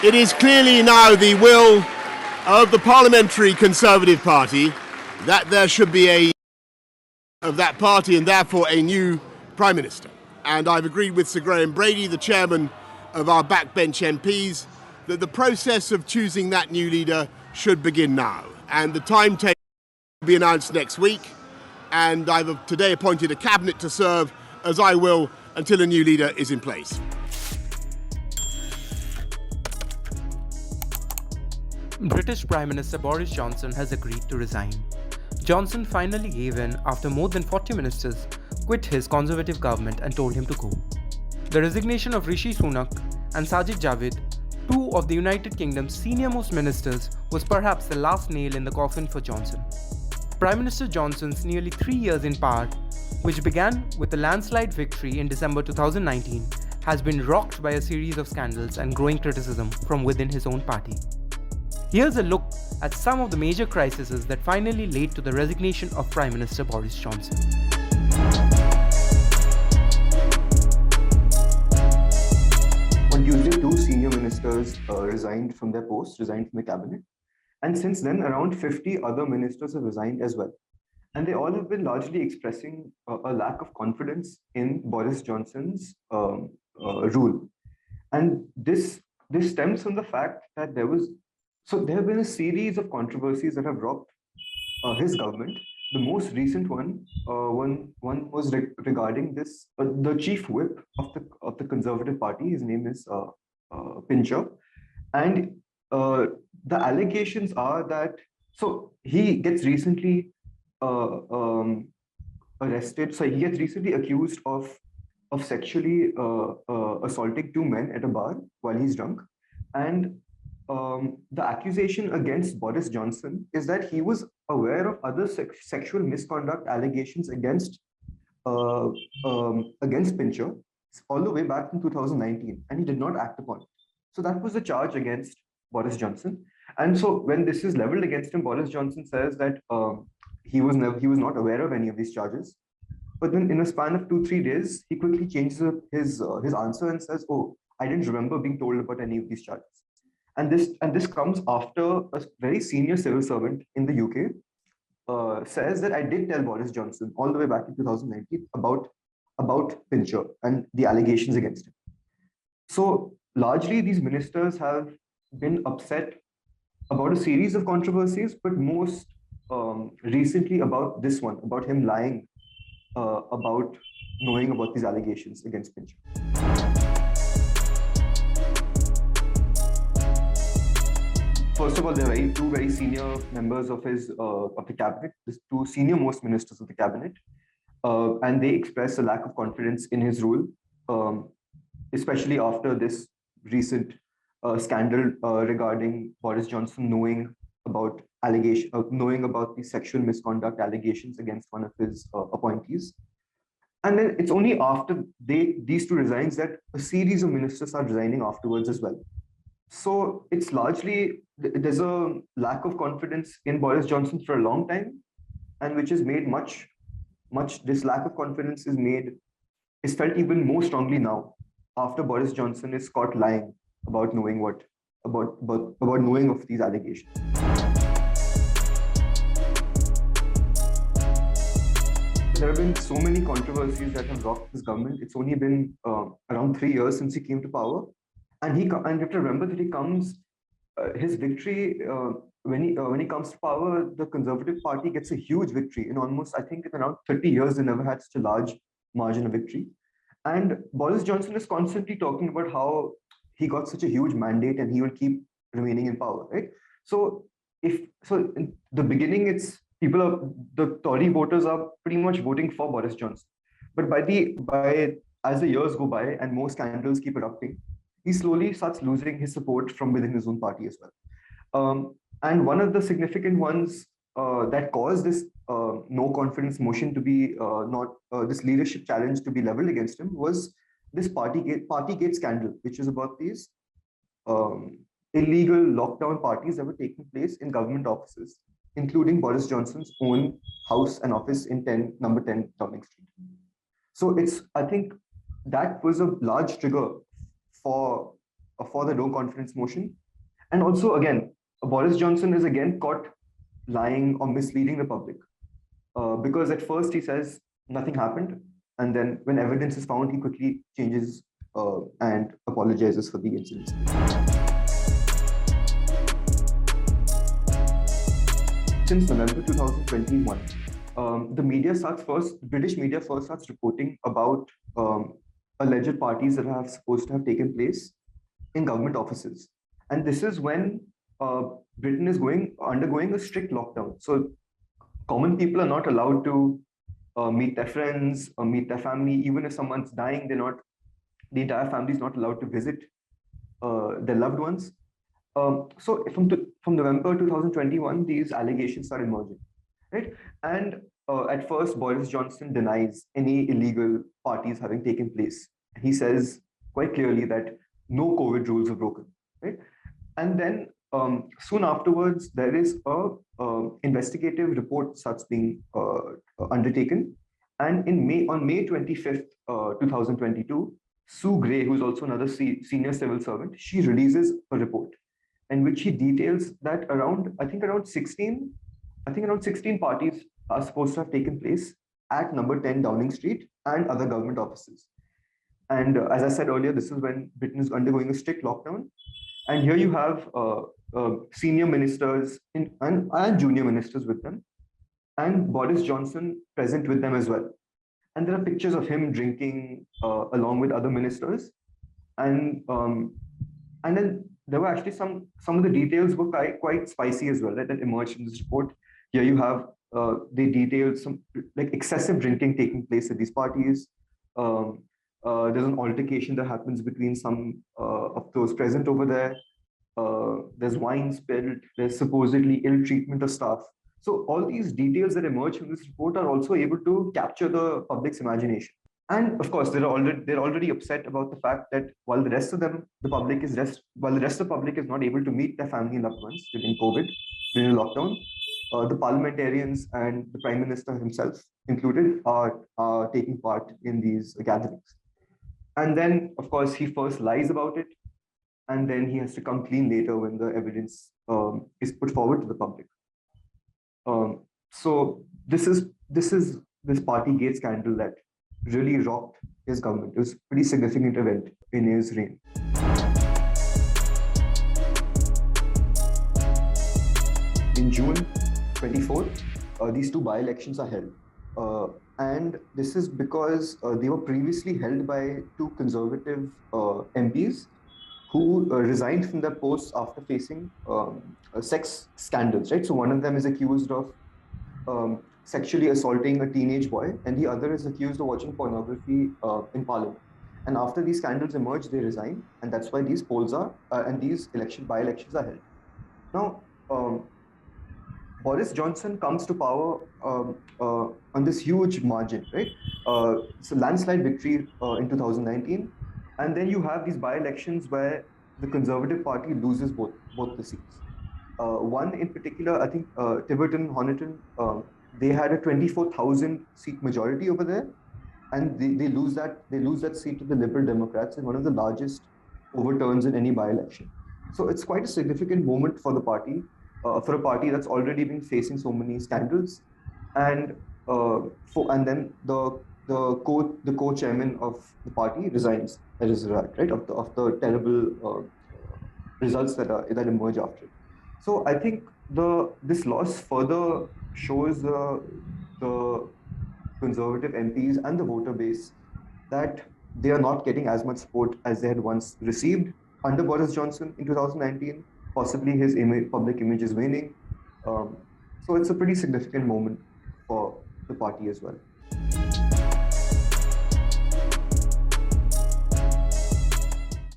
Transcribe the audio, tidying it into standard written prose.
It is clearly now the will of the Parliamentary Conservative Party that there should be a of that party and therefore a new Prime Minister. And I've agreed with Sir Graham Brady, the chairman of our backbench MPs, that the process of choosing that new leader should begin now. And the timetable will be announced next week. And I've today appointed a cabinet to serve, as I will, until a new leader is in place. British Prime Minister Boris Johnson has agreed to resign. Johnson finally gave in after more than 40 ministers quit his Conservative government and told him to go. The resignation of Rishi Sunak and Sajid Javid, two of the United Kingdom's senior-most ministers, was perhaps the last nail in the coffin for Johnson. Prime Minister Johnson's nearly 3 years in power, which began with a landslide victory in December 2019, has been rocked by a series of scandals and growing criticism from within his own party. Here's a look at some of the major crises that finally led to the resignation of Prime Minister Boris Johnson. On Tuesday, two senior ministers resigned from their posts, resigned from the cabinet. And since then, around 50 other ministers have resigned as well. And they all have been largely expressing a lack of confidence in Boris Johnson's rule. And this stems from the fact that there have been a series of controversies that have rocked his government. The most recent one was regarding this. The chief whip of the Conservative Party, his name is Pincher, and the allegations are that he gets recently arrested. So he gets recently accused of sexually assaulting two men at a bar while he's drunk, and the accusation against Boris Johnson is that he was aware of other sexual misconduct allegations against Pincher all the way back in 2019, and he did not act upon it. So that was the charge against Boris Johnson. And so when this is leveled against him, Boris Johnson says that he was not aware of any of these charges. But then in a span of 2-3 days, he quickly changes his answer and says, "Oh, I didn't remember being told about any of these charges." And this comes after a very senior civil servant in the UK says that I did tell Boris Johnson all the way back in 2019 about Pincher and the allegations against him. So largely these ministers have been upset about a series of controversies, but most recently about this one, about him lying about knowing about these allegations against Pincher. First of all, there are two very senior members of the cabinet, the two senior most ministers of the cabinet, and they express a lack of confidence in his rule, especially after this recent scandal regarding Boris Johnson knowing about the sexual misconduct allegations against one of his appointees. And then it's only after these two resigns that a series of ministers are resigning afterwards as well. So it's largely, there's a lack of confidence in Boris Johnson for a long time, and which is made this lack of confidence is felt even more strongly now after Boris Johnson is caught lying about knowing knowing of these allegations. There have been so many controversies that have rocked his government. It's only been around 3 years since he came to power. And you have to remember that his victory, when he comes to power, the Conservative Party gets a huge victory. In almost, I think in around 30 years, they never had such a large margin of victory. And Boris Johnson is constantly talking about how he got such a huge mandate and he will keep remaining in power, right? So in the beginning, the Tory voters are pretty much voting for Boris Johnson. But as the years go by and more scandals keep erupting, he slowly starts losing his support from within his own party as well. And one of the significant ones that caused this no confidence motion to be this leadership challenge to be leveled against him was this Partygate scandal, which is about these illegal lockdown parties that were taking place in government offices, including Boris Johnson's own house and office in number 10 Downing Street. So I think that was a large trigger for for the no confidence motion. And also, again, Boris Johnson is again caught lying or misleading the public because at first he says nothing happened, and then when evidence is found, he quickly changes and apologizes for the incident. Since November 2021, the media starts first, British media first starts reporting about alleged parties that are supposed to have taken place in government offices. And this is when Britain is undergoing a strict lockdown. So common people are not allowed to meet their friends or meet their family. Even if someone's dying, the entire family is not allowed to visit their loved ones. So from November 2021, these allegations are emerging, right? And at first, Boris Johnson denies any illegal parties having taken place. He says quite clearly that no COVID rules are broken, right? And then soon afterwards, there is a investigative report starts being undertaken. And on May 25th, 2022, Sue Gray, who's also another senior civil servant, she releases a report in which she details that around 16 parties are supposed to have taken place at number 10 Downing Street and other government offices. And as I said earlier, this is when Britain is undergoing a strict lockdown. And here you have senior ministers and junior ministers with them, and Boris Johnson present with them as well. And there are pictures of him drinking along with other ministers. And then there were actually some of the details were quite spicy as well, right, that emerged in this report. Here you have they detailed some like excessive drinking taking place at these parties. There's an altercation that happens between some of those present over there. There's wine spilled. There's supposedly ill treatment of staff. So all these details that emerge from this report are also able to capture the public's imagination. And of course, they're already upset about the fact that while the rest of the public is not able to meet their family and loved ones during COVID, during the lockdown, the parliamentarians and the Prime Minister himself included are taking part in these gatherings. And then, of course, he first lies about it, and then he has to come clean later when the evidence is put forward to the public. So this Partygate scandal that really rocked his government. It was a pretty significant event in his reign. In June 24th, these two by-elections are held. And this is because they were previously held by two conservative MPs who resigned from their posts after facing sex scandals, right? So one of them is accused of sexually assaulting a teenage boy, and the other is accused of watching pornography in Parliament. And after these scandals emerged, they resign, and that's why these polls are and these by-elections are held. Now, Boris Johnson comes to power on this huge margin, right? It's a landslide victory in 2019, and then you have these by-elections where the Conservative Party loses both the seats. One in particular, I think Tiverton, Honiton, they had a 24,000 seat majority over there, and they lose that seat to the Liberal Democrats in one of the largest overturns in any by-election. So it's quite a significant moment for the party, for a party that's already been facing so many scandals, and then the co-chairman of the party resigns as a result, right, of the terrible results that emerge after it. So I think this loss further shows the Conservative MPs and the voter base that they are not getting as much support as they had once received under Boris Johnson in 2019. Possibly his public image is waning. So it's a pretty significant moment for the party as well.